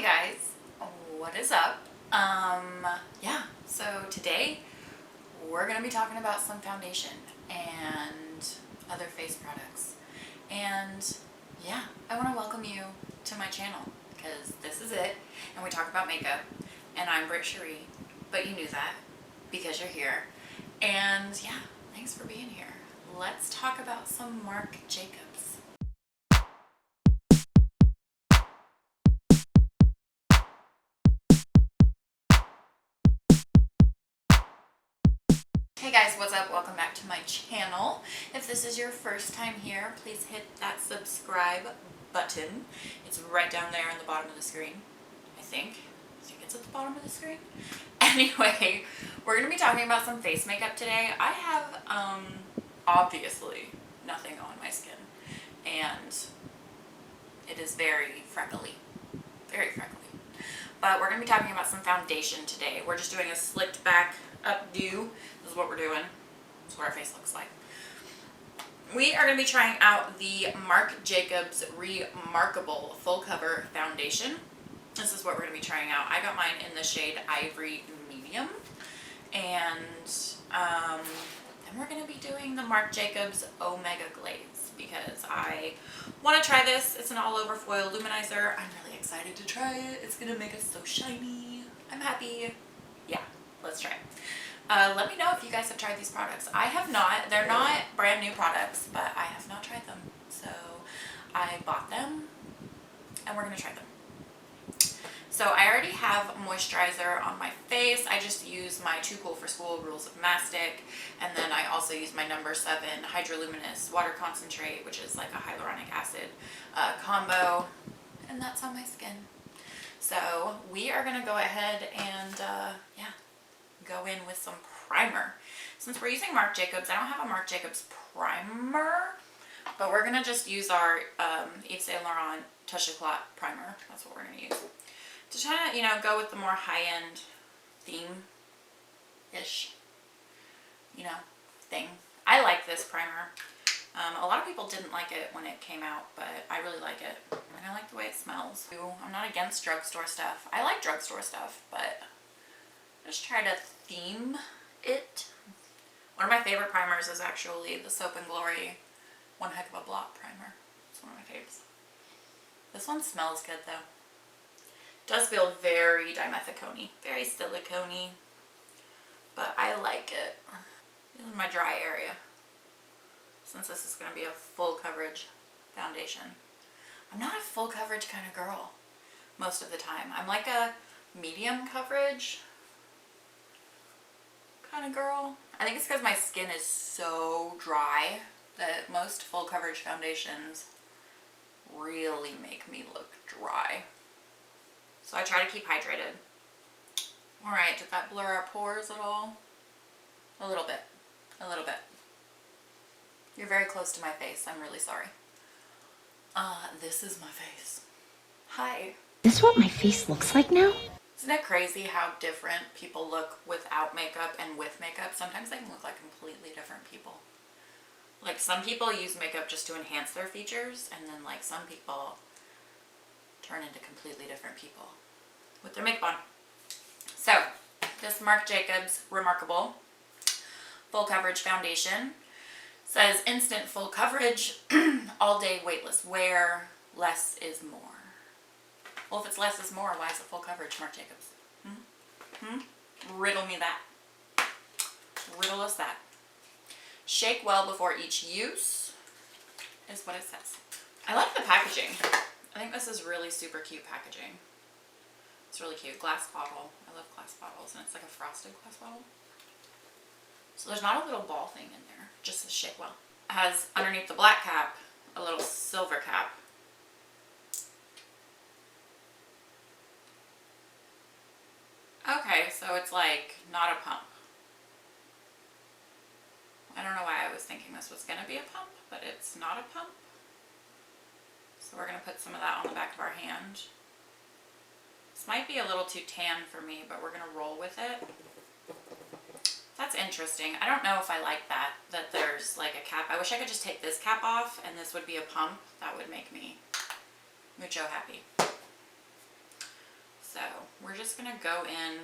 Hi guys, what is up? Yeah, so today we're gonna be talking about some foundation and other face products. And yeah, I wanna welcome you to my channel because this is it and we talk about makeup and I'm Britt Cherie, but you knew that because you're here. And yeah, thanks for being here. Let's talk about some Marc Jacobs. Hey guys, what's up? Welcome back to my channel. If this is your first time here, please hit that subscribe button. It's right down there on the bottom of the screen, I think. I think it's at the bottom of the screen. Anyway, we're going to be talking about some face makeup today. I have, obviously, nothing on my skin, and it is very freckly. Very freckly. But we're going to be talking about some foundation today. We're just doing a slicked back updo. This is what we're doing. This is what our face looks like. We are going to be trying out the Marc Jacobs Remarcable Full Cover Foundation. This is what we're going to be trying out. I got mine in the shade Ivory Medium. And then we're going to be doing the Marc Jacobs O Glaze because I want to try this. It's an all over foil luminizer. I'm really excited to try it. It's going to make us so shiny. I'm happy. Yeah, let's try it. Let me know if you guys have tried these products. I have not. They're not brand new products, but I have not tried them. So I bought them and we're going to try them. So I already have moisturizer on my face. I just use my Too Cool for School Rules of Mastic. And then I also use my No. 7 Hydroluminous Water Concentrate, which is like a hyaluronic acid combo. And that's on my skin. So we are going to go ahead and, yeah, go in with some primer. Since we're using Marc Jacobs, I don't have a Marc Jacobs primer, but we're going to just use our Yves Saint Laurent Touche Eclat primer. That's what we're going to use. To try to, you know, go with the more high-end theme-ish, you know, thing. I like this primer. A lot of people didn't like it when it came out, but I really like it. And I like the way it smells. I'm not against drugstore stuff. I like drugstore stuff, but just try to theme it. One of my favorite primers is actually the Soap & Glory One Heck of a Blot primer. It's one of my faves. This one smells good though. It does feel very dimethicone-y, very silicone-y, but I like it. This is my dry area, since this is going to be a full coverage foundation. I'm not a full coverage kind of girl most of the time. I'm like a medium coverage kind of girl. I think it's because my skin is so dry that most full coverage foundations really make me look dry. So I try to keep hydrated. Alright, did that blur our pores at all? A little bit. A little bit. You're very close to my face. I'm really sorry. This is my face. Hi. Is this what my face looks like now? Isn't it crazy how different people look without makeup and with makeup? Sometimes they can look like completely different people. Like some people use makeup just to enhance their features, and then like some people turn into completely different people with their makeup on. So this Marc Jacobs Remarcable Full Coverage Foundation says instant full coverage, all day weightless wear, less is more. Well, if it's less is more, why is it full coverage, Marc Jacobs? Riddle me that. Riddle us that. Shake well before each use is what it says. I like the packaging. I think this is really super cute packaging. It's really cute. Glass bottle. I love glass bottles, and it's like a frosted glass bottle. So there's not a little ball thing in there, just a shake well. It has underneath the black cap a little silver cap. Okay, so it's like not a pump. I don't know why I was thinking this was going to be a pump, but it's not a pump. So we're going to put some of that on the back of our hand. This might be a little too tan for me, but we're going to roll with it. That's interesting. I don't know if I like that there's like a cap. I wish I could just take this cap off and this would be a pump. That would make me mucho happy. we're just gonna go in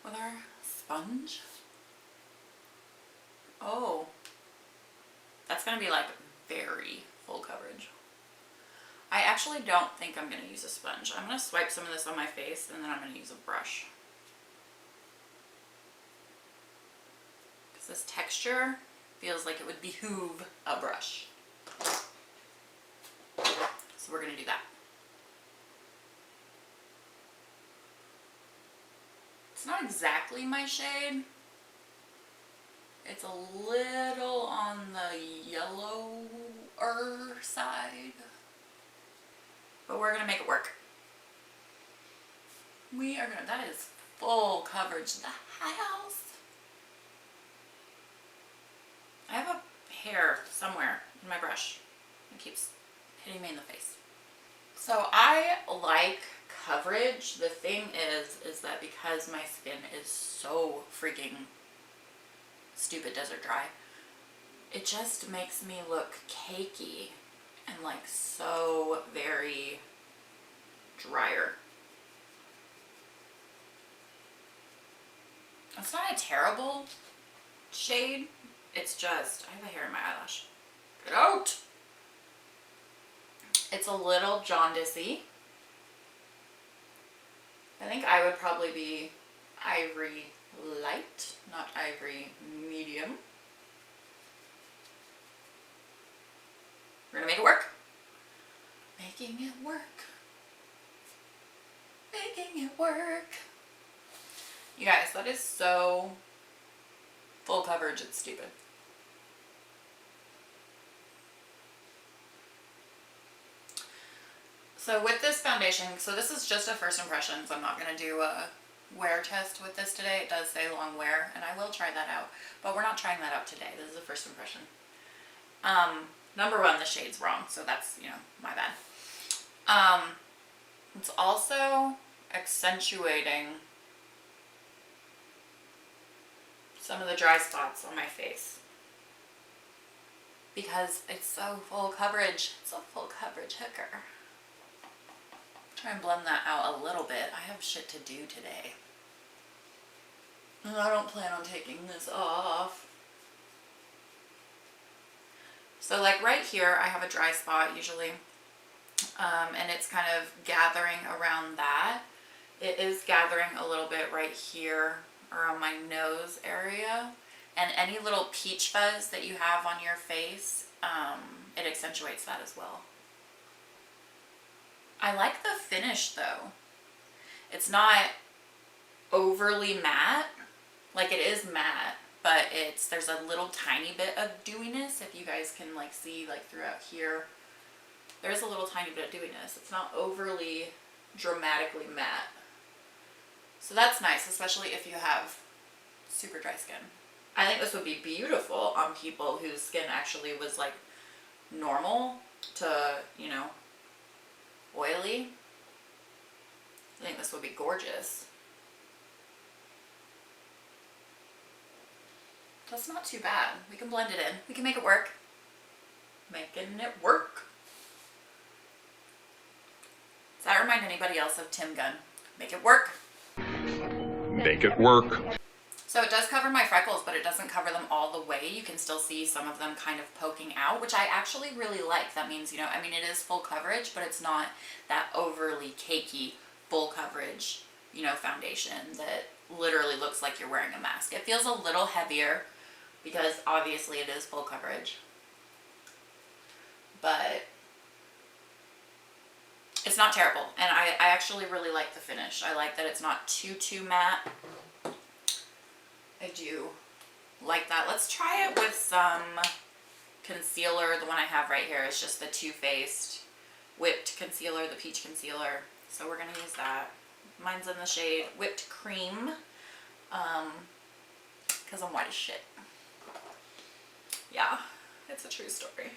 with our sponge. Oh, that's gonna be like very full coverage. I actually don't think I'm gonna use a sponge. I'm gonna swipe some of this on my face and then I'm gonna use a brush. Because this texture feels like it would behoove a brush. So we're gonna do that. It's not exactly my shade. It's a little on the yellower side. But we're gonna make it work. We are gonna, that is full coverage, the house. I have a hair somewhere in my brush. It keeps hitting me in the face. So I like coverage. The thing is that because my skin is so freaking stupid desert dry, it just makes me look cakey and like so very drier. It's not a terrible shade. It's just, I have a hair in my eyelash. Get out! It's a little jaundicey. I think I would probably be ivory light, not ivory medium. We're gonna make it work. Making it work. Making it work. You guys, that is so full coverage, it's stupid. So with this foundation, so this is just a first impression, so I'm not going to do a wear test with this today. It does say long wear, and I will try that out, but we're not trying that out today. This is a first impression. Number one, the shade's wrong, so that's, you know, my bad. It's also accentuating some of the dry spots on my face because it's so full coverage. It's a full coverage hooker. Try and blend that out a little bit. I have shit to do today. And I don't plan on taking this off. So like right here, I have a dry spot usually. And it's kind of gathering around that. It is gathering a little bit right here around my nose area. And any little peach fuzz that you have on your face, it accentuates that as well. I like the finish though. It's not overly matte. Like it is matte, but there's a little tiny bit of dewiness. If you guys can like see like throughout here, there's a little tiny bit of dewiness. It's not overly dramatically matte. So that's nice, especially if you have super dry skin. I think this would be beautiful on people whose skin actually was like normal to, you know, oily. I think this would be gorgeous. That's not too bad. We can blend it in. We can make it work. Making it work. Does that remind anybody else of Tim Gunn? Make it work. Make it work. So it does cover my freckles, but it doesn't cover them all the way. You can still see some of them kind of poking out, which I actually really like. That means, you know, I mean, it is full coverage, but it's not that overly cakey full coverage, you know, foundation that literally looks like you're wearing a mask. It feels a little heavier because obviously it is full coverage, but it's not terrible. And I actually really like the finish. I like that it's not too matte. I do like that. Let's try it with some concealer. The one I have right here is just the Too Faced whipped concealer, the peach concealer. So we're going to use that. Mine's in the shade Whipped Cream, because I'm white as shit. Yeah, it's a true story.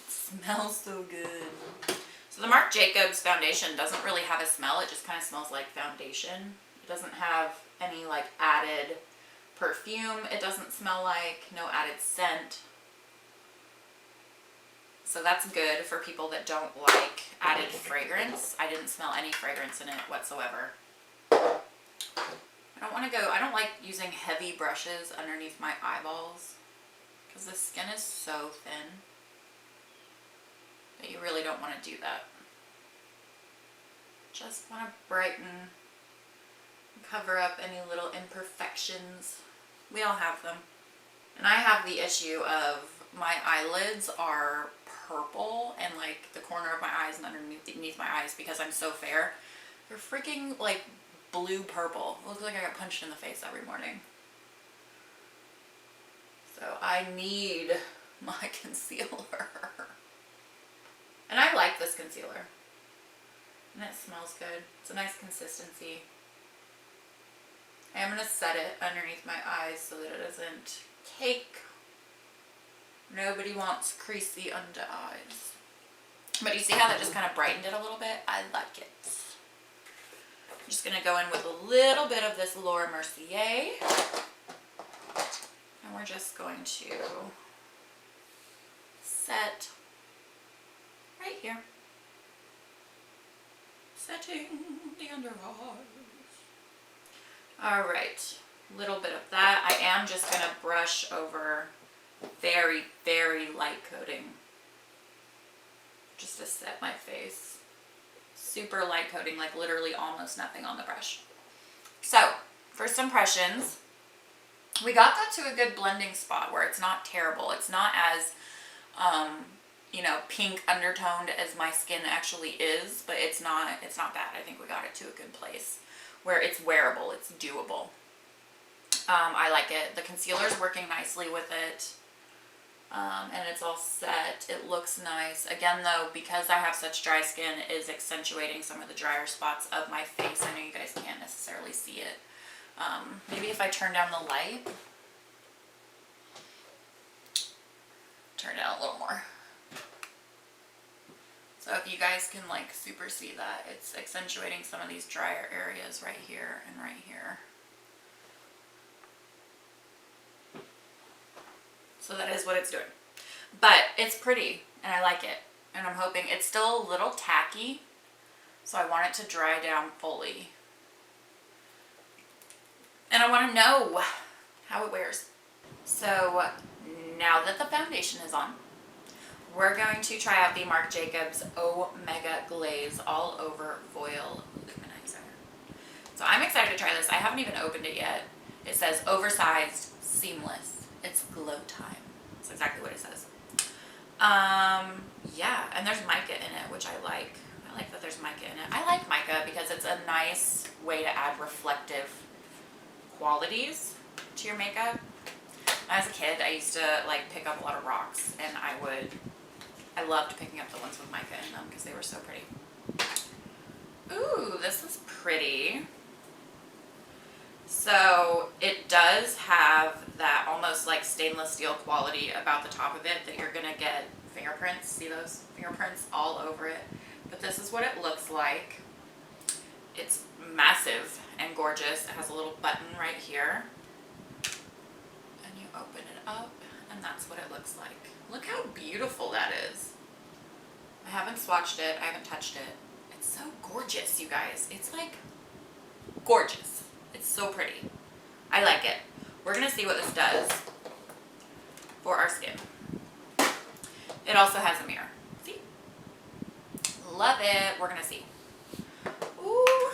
Smells so good. So the Marc Jacobs foundation doesn't really have a smell. It just kind of smells like foundation. It doesn't have any like added perfume it doesn't smell like, no added scent. So that's good for people that don't like added fragrance. I didn't smell any fragrance in it whatsoever. I don't like using heavy brushes underneath my eyeballs because the skin is so thin that you really don't want to do that. Just want to brighten, cover up any little imperfections. We all have them. And I have the issue of my eyelids are purple and like the corner of my eyes and underneath my eyes, because I'm so fair, they're freaking like blue purple. It looks like I got punched in the face every morning. So I need my concealer. And I like this concealer. And it smells good. It's a nice consistency. I am going to set it underneath my eyes so that it doesn't cake. Nobody wants creasy under eyes. But you see how that just kind of brightened it a little bit? I like it. I'm just going to go in with a little bit of this Laura Mercier. And we're just going to set right here. Setting the under eyes. Alright, a little bit of that. I am just going to brush over very, very light coating just to set my face. Super light coating, like literally almost nothing on the brush. So, first impressions, we got that to a good blending spot where it's not terrible. It's not as, you know, pink undertoned as my skin actually is, but it's not bad. I think we got it to a good place where it's wearable, it's doable. I like it. The concealer's working nicely with it. And it's all set. It looks nice. Again though, because I have such dry skin, it is accentuating some of the drier spots of my face. I know you guys can't necessarily see it. Maybe if I turn down the light. Turn it down a little more. So if you guys can like super see that, it's accentuating some of these drier areas right here and right here. So that is what it's doing. But it's pretty and I like it. And I'm hoping it's still a little tacky. So I want it to dry down fully. And I want to know how it wears. So now that the foundation is on, we're going to try out the Marc Jacobs O Mega Glaze All Over Foil Luminizer. So I'm excited to try this. I haven't even opened it yet. It says oversized, seamless. It's glow time. That's exactly what it says. Yeah, and there's mica in it, which I like. I like that there's mica in it. I like mica because it's a nice way to add reflective qualities to your makeup. As a kid, I used to like pick up a lot of rocks, and I loved picking up the ones with mica in them because they were so pretty. Ooh, this is pretty. So it does have that almost like stainless steel quality about the top of it that you're gonna get fingerprints. See those fingerprints all over it? But this is what it looks like. It's massive and gorgeous. It has a little button right here. And you open it up and that's what it looks like. Look how beautiful that is. I haven't swatched it. I haven't touched it. It's so gorgeous, you guys. It's like gorgeous. It's so pretty. I like it. We're going to see what this does for our skin. It also has a mirror. See? Love it. We're going to see. Ooh.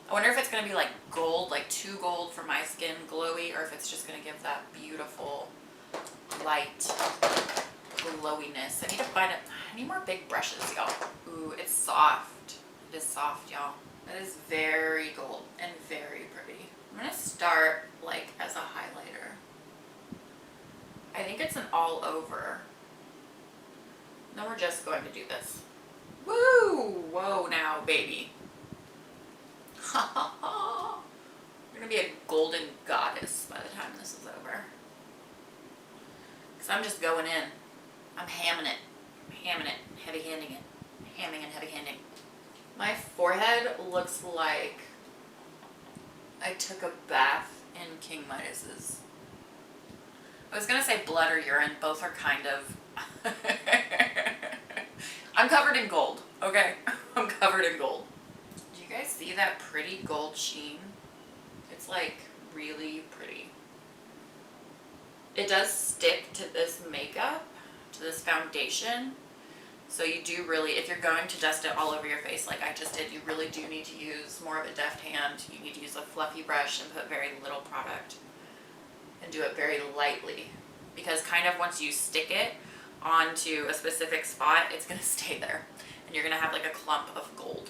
I wonder if it's going to be like gold, like too gold for my skin, glowy, or if it's just going to give that beautiful light glowiness. I need to find it. I need more big brushes, y'all. Ooh, it's soft. It is soft, y'all. It is very gold and very pretty. I'm going to start like as a highlighter. I think it's an all over. Then we're just going to do this. Woo! Whoa now, baby. You're going to be a golden goddess by the time this is over. Because I'm just going in. I'm hamming it. Heavy-handing it. Hamming and heavy-handing. My forehead looks like I took a bath in King Mud. I was gonna say blood or urine. Both are kind of. I'm covered in gold, okay? I'm covered in gold. Do you guys see that pretty gold sheen? It's like really pretty. It does stick to this makeup, to this foundation. So you do really, if you're going to dust it all over your face like I just did, you really do need to use more of a deft hand. You need to use a fluffy brush and put very little product. And do it very lightly. Because kind of once you stick it onto a specific spot, it's going to stay there. And you're going to have like a clump of gold.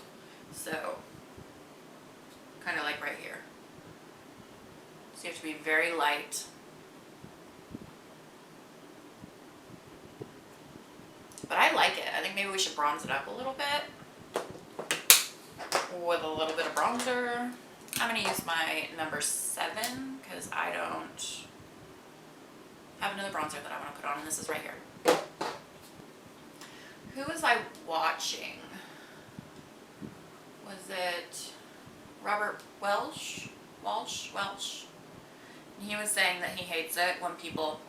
So, kind of like right here. So you have to be very light. But I like it. I think maybe we should bronze it up a little bit with a little bit of bronzer. I'm going to use my number 7 because I don't have another bronzer that I want to put on, and this is right here. Who was I watching? Was it Robert Welsh? He was saying that he hates it when people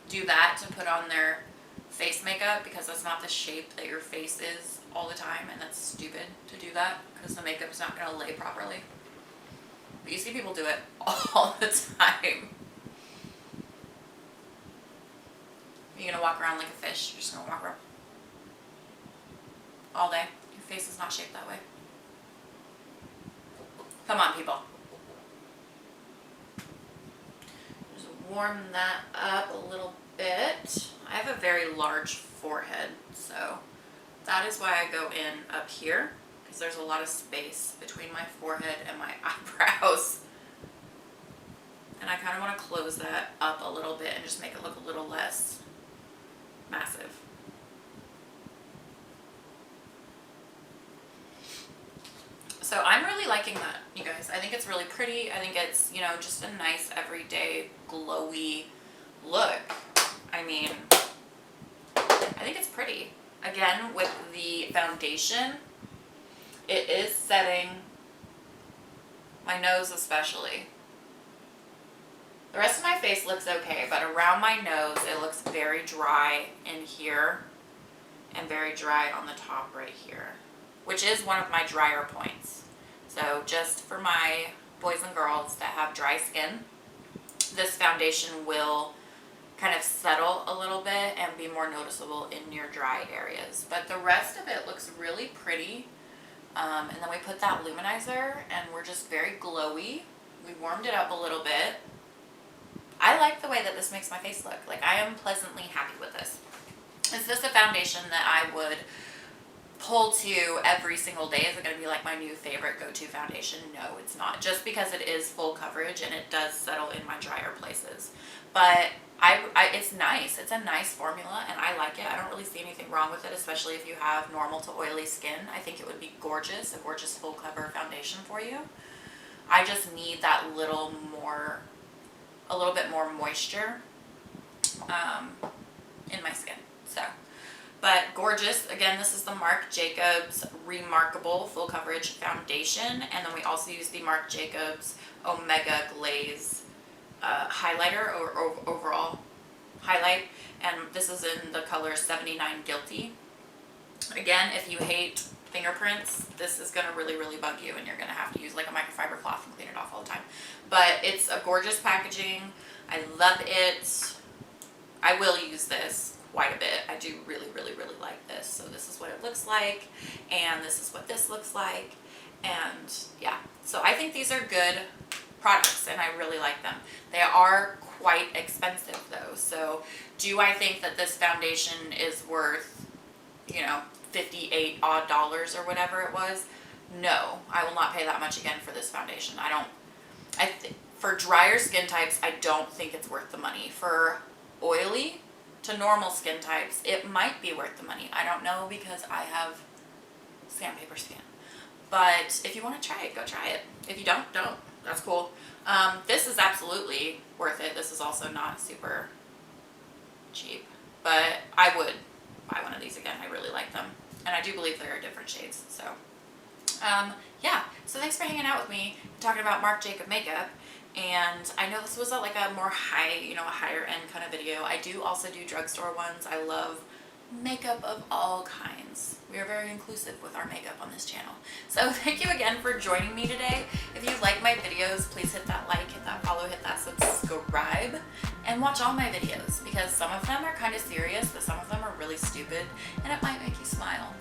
do that to put on their face makeup because that's not the shape that your face is all the time, and that's stupid to do that because the makeup's not going to lay properly. But you see people do it all the time. You're going to walk around like a fish. You're just going to walk around all day. Your face is not shaped that way. Come on, people. Just warm that up a little bit. I have a very large forehead, so that is why I go in up here, because there's a lot of space between my forehead and my eyebrows. And I kind of want to close that up a little bit and just make it look a little less massive. So I'm really liking that, you guys. I think it's really pretty. I think it's, you know, just a nice everyday glowy look. I mean, I think it's pretty. Again, with the foundation, it is setting my nose especially. The rest of my face looks okay, but around my nose, it looks very dry in here and very dry on the top right here, which is one of my drier points. So just for my boys and girls that have dry skin, this foundation will kind of settle a little bit and be more noticeable in your dry areas. But the rest of it looks really pretty. And then we put that luminizer and we're just very glowy. We warmed it up a little bit. I like the way that this makes my face look. Like, I am pleasantly happy with this. Is this a foundation that I would pull to every single day? Is it going to be like my new favorite go-to foundation? No, it's not. Just because it is full coverage and it does settle in my drier places. But it's nice. It's a nice formula and I like it. I don't really see anything wrong with it, especially if you have normal to oily skin. I think it would be gorgeous, a gorgeous full cover foundation for you. I just need that little bit more moisture in my skin. So, but gorgeous. Again, this is the Marc Jacobs Remarcable Full Coverage Foundation. And then we also use the Marc Jacobs Omega Glaze highlighter or overall highlight. And this is in the color 79 Guilty. Again, if you hate fingerprints, this is going to really, really bug you and you're going to have to use like a microfiber cloth and clean it off all the time. But it's a gorgeous packaging. I love it. I will use this quite a bit. I do really, really, really like this. So this is what it looks like, and this is what this looks like, and yeah. So I think these are good products, and I really like them. They are quite expensive though. So do I think that this foundation is worth, you know, $58 odd or whatever it was? No, I will not pay that much again for this foundation. For drier skin types, I don't think it's worth the money. For oily to normal skin types, it might be worth the money. I don't know because I have sandpaper skin. But if you want to try it, go try it. If you don't. That's cool. This is absolutely worth it. This is also not super cheap, but I would buy one of these again. I really like them. And I do believe there are different shades. So, yeah. So thanks for hanging out with me, talking about Marc Jacobs makeup. And I know this was like a more high, you know, a higher end kind of video. I do also do drugstore ones. I love makeup of all kinds. We are very inclusive with our makeup on this channel. So thank you again for joining me today. If you like my videos, please hit that like, hit that follow, hit that subscribe, and watch all my videos because some of them are kind of serious, but some of them are really stupid, and it might make you smile.